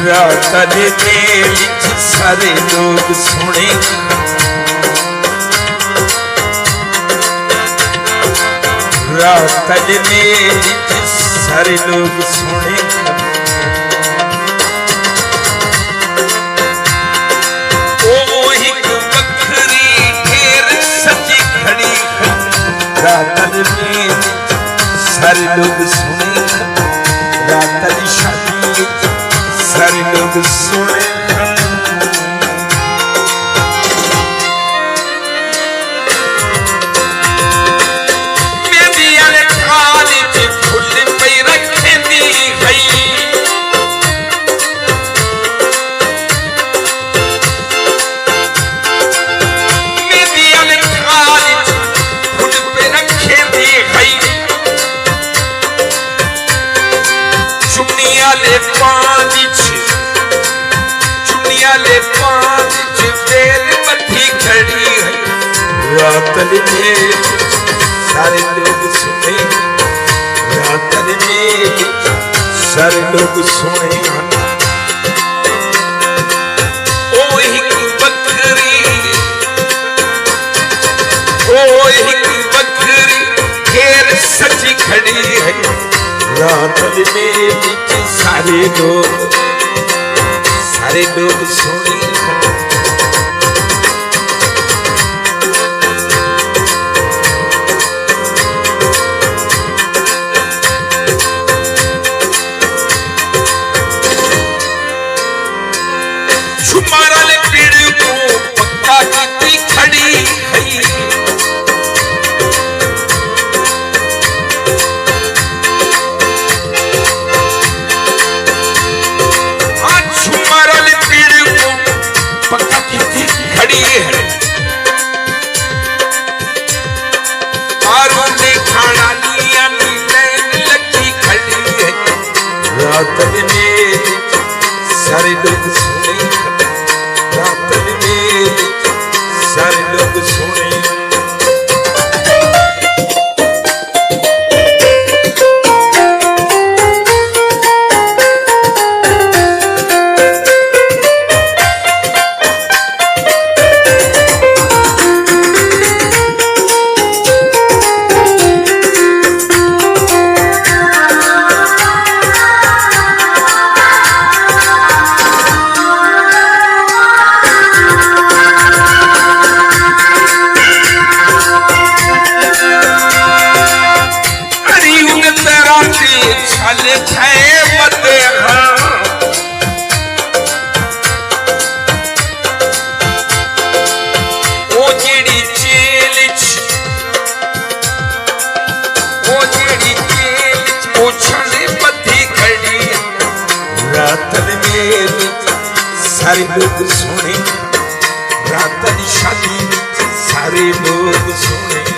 रातल mail सारे लोग सुने रातल मेल सारे लोग सुने ओ एक बकरी ढेर सजी खड़ी रातल मेल सारे लोग सुने रातल शादी सारे लोग सुने रातल में सारे लोग सुने रातल में सारे लोग सुने ओ एक बकरी घेर सची खड़ी है रातल में सारे लोग सुने रातल में सारे लोग सुने रातल में सारे लोग सुने रातल में सारे लोग सुने रातल शादी सारे लोग सुने